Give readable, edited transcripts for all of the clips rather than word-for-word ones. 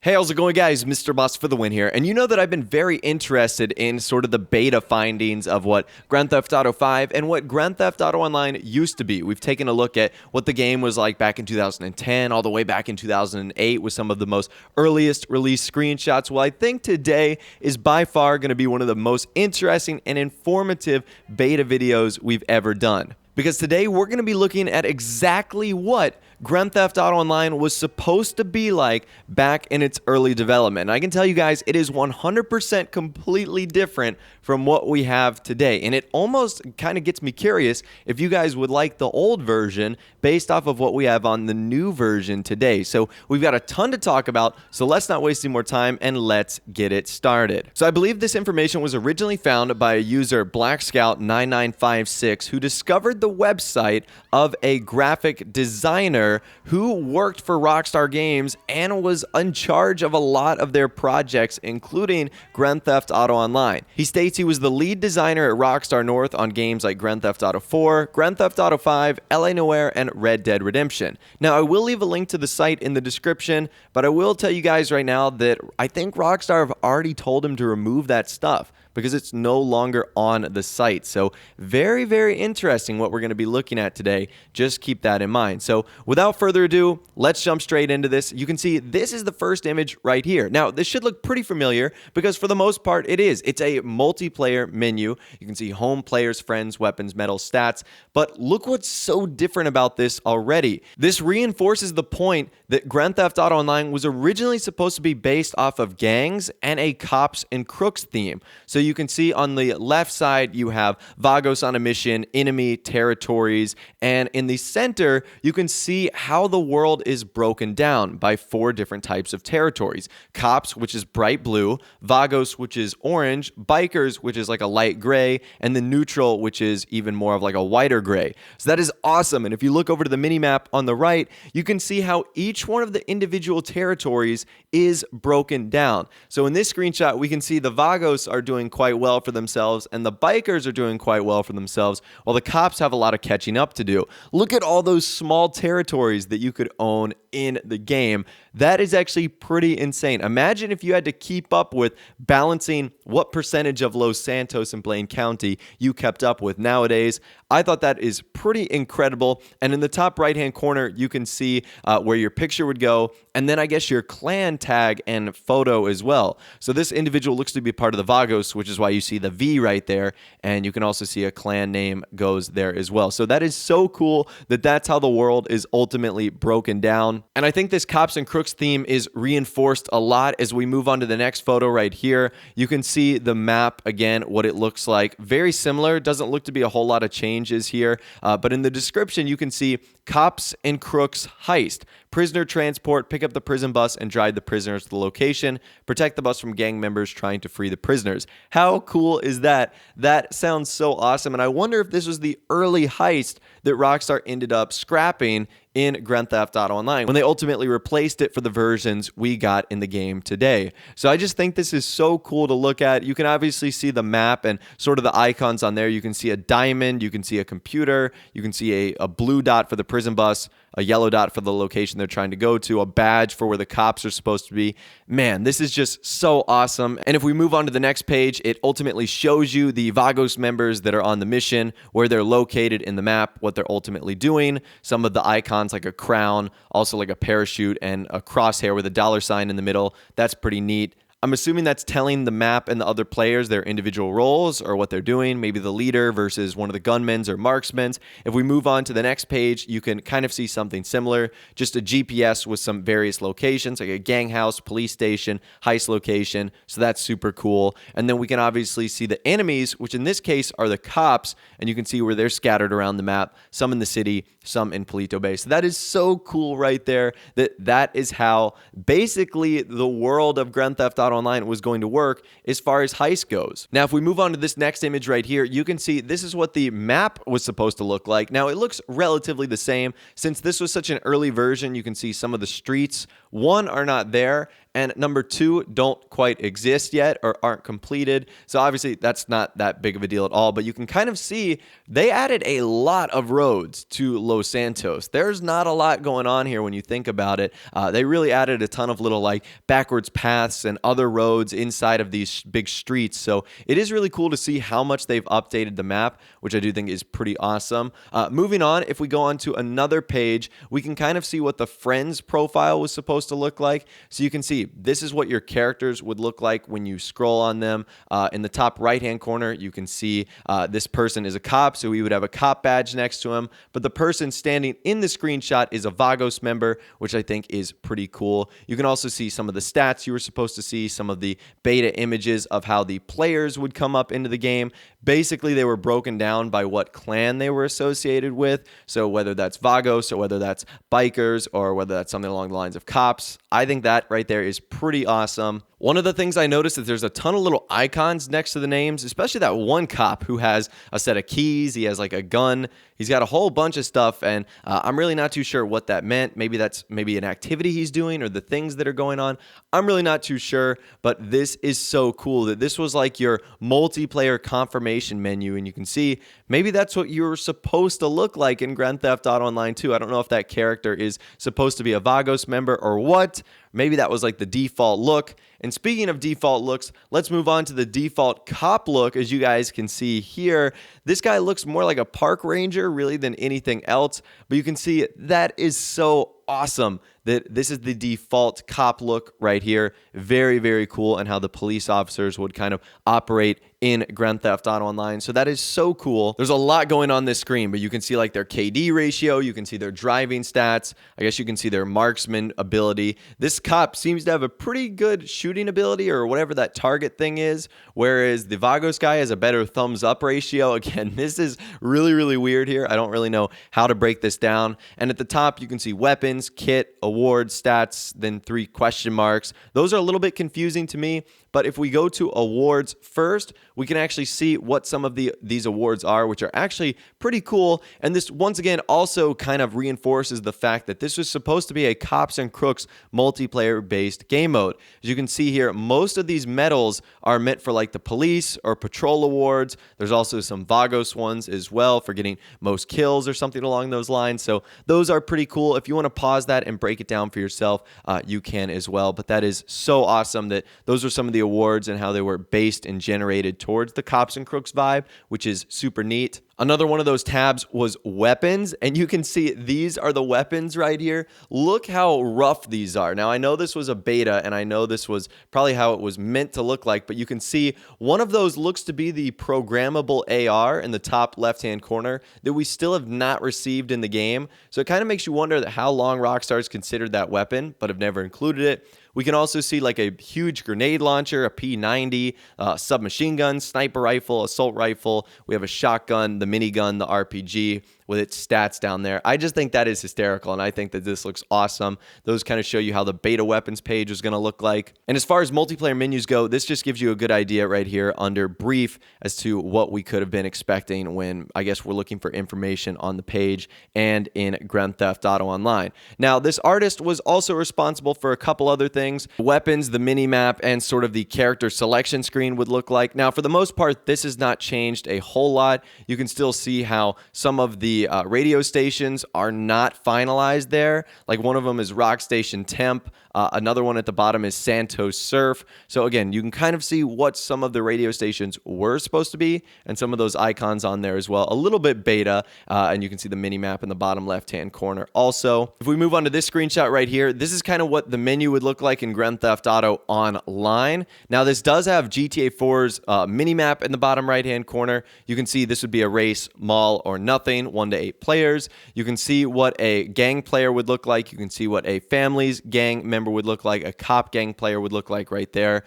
Hey, how's it going, guys? Mr. Boss for the win here. And you know that I've been very interested in sort of the beta findings of what Grand Theft Auto 5 and what Grand Theft Auto Online used to be. We've taken a look at what the game was like back in 2010, all the way back in 2008 with some of the most earliest release screenshots. Well, I think today is by far going to be one of the most interesting and informative beta videos we've ever done. Because today we're going to be looking at exactly what Grand Theft Auto Online was supposed to be like back in its early development. And I can tell you guys, it is 100% completely different from what we have today. And it almost kind of gets me curious if you guys would like the old version based off of what we have on the new version today. So we've got a ton to talk about, so let's not waste any more time and let's get it started. So I believe this information was originally found by a user, BlackScout9956, who discovered the website of a graphic designer who worked for Rockstar Games and was in charge of a lot of their projects, including Grand Theft Auto Online. He states he was the lead designer at Rockstar North on games like Grand Theft Auto 4, Grand Theft Auto 5, LA Noire, and Red Dead Redemption. Now, I will leave a link to the site in the description, but I will tell you guys right now that I think Rockstar have already told him to remove that stuff because it's no longer on the site. So very, very interesting what we're going to be looking at today. Just keep that in mind. So without further ado, let's jump straight into this. You can see this is the first image right here. Now, this should look pretty familiar because for the most part, it is. It's a multiplayer menu. You can see home, players, friends, weapons, medals, stats. But look what's so different about this already. This reinforces the point that Grand Theft Auto Online was originally supposed to be based off of gangs and a cops and crooks theme. So you can see on the left side, you have Vagos on a mission, enemy territories, and in the center, you can see how the world is broken down by 4 different types of territories. Cops, which is bright blue, Vagos, which is orange, Bikers, which is like a light gray, and the neutral, which is even more of like a whiter gray. So that is awesome. And if you look over to the mini map on the right, you can see how each one of the individual territories is broken down. So in this screenshot, we can see the Vagos are doing quite well for themselves and the Bikers are doing quite well for themselves, while the cops have a lot of catching up to do. Look at all those small territories that you could own in the game. That is actually pretty insane. Imagine if you had to keep up with balancing what percentage of Los Santos and Blaine County you kept up with nowadays. I thought that is pretty incredible. And in the top right-hand corner, you can see where your picture would go, and then I guess your clan tag and photo as well. So this individual looks to be part of the Vagos, which is why you see the V right there, and you can also see a clan name goes there as well. So that is so cool that that's how the world is ultimately broken down. And I think this Cops and Crooks theme is reinforced a lot as we move on to the next photo right here. You can see the map again, what it looks like. Very similar. Doesn't look to be a whole lot of changes here, but in the description you can see Cops and Crooks Heist. Prisoner transport, pick up the prison bus and drive the prisoners to the location. Protect the bus from gang members trying to free the prisoners. How cool is that? That sounds so awesome. And I wonder if this was the early Heist that Rockstar ended up scrapping in Grand Theft Auto Online when they ultimately replaced it for the versions we got in the game today. So I just think this is so cool to look at. You can obviously see the map and sort of the icons on there. You can see a diamond, you can see a computer, you can see a blue dot for the prison bus, a yellow dot for the location they're trying to go to, a badge for where the cops are supposed to be. Man, this is just so awesome. And if we move on to the next page, it ultimately shows you the Vagos members that are on the mission, where they're located in the map, what they're ultimately doing, some of the icons like a crown, also like a parachute and a crosshair with a $ in the middle. That's pretty neat. I'm assuming that's telling the map and the other players their individual roles or what they're doing, maybe the leader versus one of the gunmen or marksmen. If we move on to the next page, you can kind of see something similar, just a GPS with some various locations, like a gang house, police station, heist location. So that's super cool. And then we can obviously see the enemies, which in this case are the cops, and you can see where they're scattered around the map, some in the city, some in Palito Bay. So that is so cool right there, that is how basically the world of Grand Theft Auto Auto Online was going to work as far as Heist goes. Now, if we move on to this next image right here, you can see this is what the map was supposed to look like. Now, it looks relatively the same. Since this was such an early version, you can see some of the streets, one, are not there, and number two, don't quite exist yet or aren't completed. So obviously that's not that big of a deal at all, but you can kind of see they added a lot of roads to Los Santos. There's not a lot going on here when you think about it. They really added a ton of little like backwards paths and other roads inside of these big streets. So it is really cool to see how much they've updated the map, which I do think is pretty awesome. Moving on, if we go on to another page, we can kind of see what the friends profile was supposed to look like. So you can see this is what your characters would look like when you scroll on them. In the top right-hand corner, you can see this person is a cop, so we would have a cop badge next to him. But the person standing in the screenshot is a Vagos member, which I think is pretty cool. You can also see some of the stats you were supposed to see, some of the beta images of how the players would come up into the game. Basically, they were broken down by what clan they were associated with. So whether that's Vagos or whether that's bikers or whether that's something along the lines of cops, I think that right there is pretty awesome. One of the things I noticed is there's a ton of little icons next to the names, especially that one cop who has a set of keys. He has like a gun. He's got a whole bunch of stuff, and I'm really not too sure what that meant. Maybe that's an activity he's doing or the things that are going on. I'm really not too sure, but this is so cool that this was like your multiplayer confirmation menu, and you can see maybe that's what you're supposed to look like in Grand Theft Auto Online 2. I don't know if that character is supposed to be a Vagos member or what. Maybe that was like the default look. And speaking of default looks, let's move on to the default cop look. As you guys can see here, this guy looks more like a park ranger really than anything else. But you can see that is so awesome that this is the default cop look right here. Very, very cool, and how the police officers would kind of operate in Grand Theft Auto Online. So that is so cool. There's a lot going on this screen, but you can see like their KD ratio, you can see their driving stats, I guess you can see their marksman ability. This cop seems to have a pretty good shooting ability or whatever that target thing is, whereas the Vagos guy has a better thumbs up ratio. Again, this is really, really weird here. I don't really know how to break this down. And at the top, you can see weapons, kit, awards, stats, then 3 question marks. Those are a little bit confusing to me, but if we go to awards first, we can actually see what some of these awards are, which are actually pretty cool. And this, once again, also kind of reinforces the fact that this was supposed to be a Cops and Crooks multiplayer-based game mode. As you can see here, most of these medals are meant for like the police or patrol awards. There's also some Vagos ones as well for getting most kills or something along those lines. So those are pretty cool. If you want to pause that and break it down for yourself, you can as well. But that is so awesome that those are some of the awards and how they were based and generated towards the Cops and Crooks vibe, which is super neat. Another one of those tabs was weapons, and you can see these are the weapons right here. Look how rough these are. Now, I know this was a beta, and I know this was probably how it was meant to look like, but you can see one of those looks to be the programmable AR in the top left-hand corner that we still have not received in the game. So it kind of makes you wonder that how long Rockstar's considered that weapon, but have never included it. We can also see like a huge grenade launcher, a P90, submachine gun, sniper rifle, assault rifle. We have a shotgun, the minigun, the RPG with its stats down there. I just think that is hysterical, and I think that this looks awesome. Those kind of show you how the beta weapons page is going to look like. And as far as multiplayer menus go, this just gives you a good idea right here under brief as to what we could have been expecting when, I guess, we're looking for information on the page and in Grand Theft Auto Online. Now, this artist was also responsible for a couple other things. Weapons, the mini-map, and sort of the character selection screen would look like. Now, for the most part, this has not changed a whole lot. You can still see how some of the radio stations are not finalized there. Like one of them is Rock Station Temp. Another one at the bottom is Santos Surf. So again, you can kind of see what some of the radio stations were supposed to be and some of those icons on there as well. A little bit beta, and you can see the mini map in the bottom left-hand corner also. If we move on to this screenshot right here, this is kind of what the menu would look like in Grand Theft Auto Online. Now, this does have GTA 4's mini map in the bottom right-hand corner. You can see this would be a race, mall, or nothing, 1 1 to 8 players. You can see what a gang player would look like. You can see what a family's gang member would look like, a cop gang player would look like right there.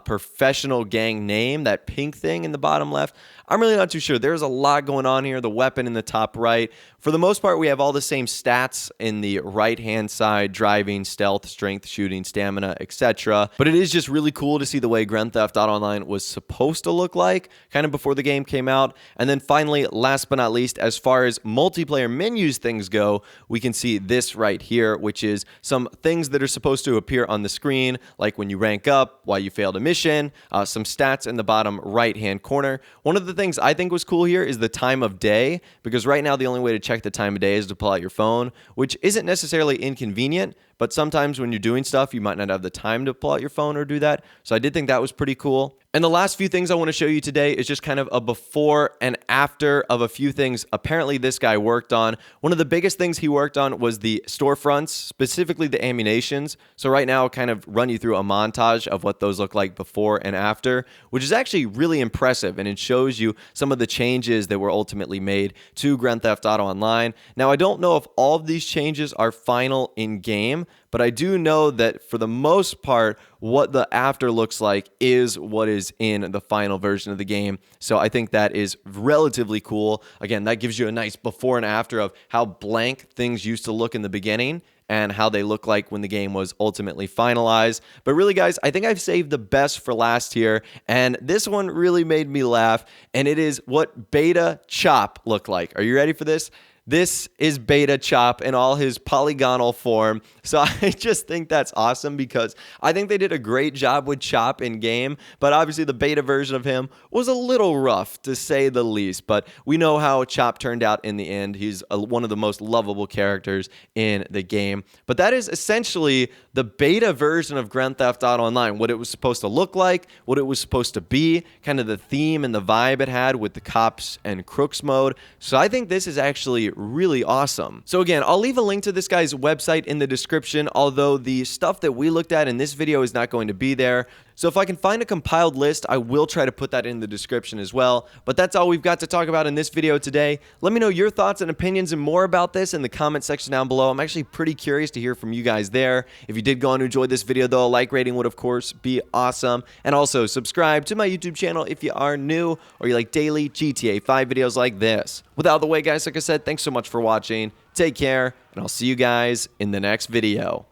Professional gang name, that pink thing in the bottom left. I'm really not too sure. There's a lot going on here. The weapon in the top right. For the most part, we have all the same stats in the right-hand side: driving, stealth, strength, shooting, stamina, etc. But it is just really cool to see the way Grand Theft Auto Online was supposed to look like, kind of before the game came out. And then finally, last but not least, as far as multiplayer menus things go, we can see this right here, which is some things that are supposed to appear on the screen, like when you rank up, why you failed a mission, some stats in the bottom right-hand corner. One of the things I think was cool here is the time of day, because right now the only way to check the time of day is to pull out your phone, which isn't necessarily inconvenient, but sometimes when you're doing stuff, you might not have the time to pull out your phone or do that. So I did think that was pretty cool. And the last few things I want to show you today is just kind of a before and after of a few things apparently this guy worked on. One of the biggest things he worked on was the storefronts, specifically the ammunitions. So right now I'll kind of run you through a montage of what those look like before and after, which is actually really impressive, and it shows you some of the changes that were ultimately made to Grand Theft Auto Online. Now, I don't know if all of these changes are final in game, but I do know that for the most part, what the after looks like is what is in the final version of the game. So I think that is relatively cool. Again, that gives you a nice before and after of how blank things used to look in the beginning and how they look like when the game was ultimately finalized. But really, guys, I think I've saved the best for last here, and this one really made me laugh, and it is what Beta Chop looked like. Are you ready for this? This is Beta Chop in all his polygonal form. So I just think that's awesome because I think they did a great job with Chop in game, but obviously the beta version of him was a little rough to say the least, but we know how Chop turned out in the end. He's one of the most lovable characters in the game. But that is essentially the beta version of Grand Theft Auto Online, what it was supposed to look like, what it was supposed to be, kind of the theme and the vibe it had with the cops and crooks mode. So I think this is actually really awesome. So again, I'll leave a link to this guy's website in the description, although the stuff that we looked at in this video is not going to be there. So if I can find a compiled list, I will try to put that in the description as well. But that's all we've got to talk about in this video today. Let me know your thoughts and opinions and more about this in the comment section down below. I'm actually pretty curious to hear from you guys there. If you did go on to enjoy this video though, a like rating would of course be awesome. And also subscribe to my YouTube channel if you are new or you like daily GTA 5 videos like this. With out of the way, guys, like I said, thanks so much for watching. Take care, and I'll see you guys in the next video.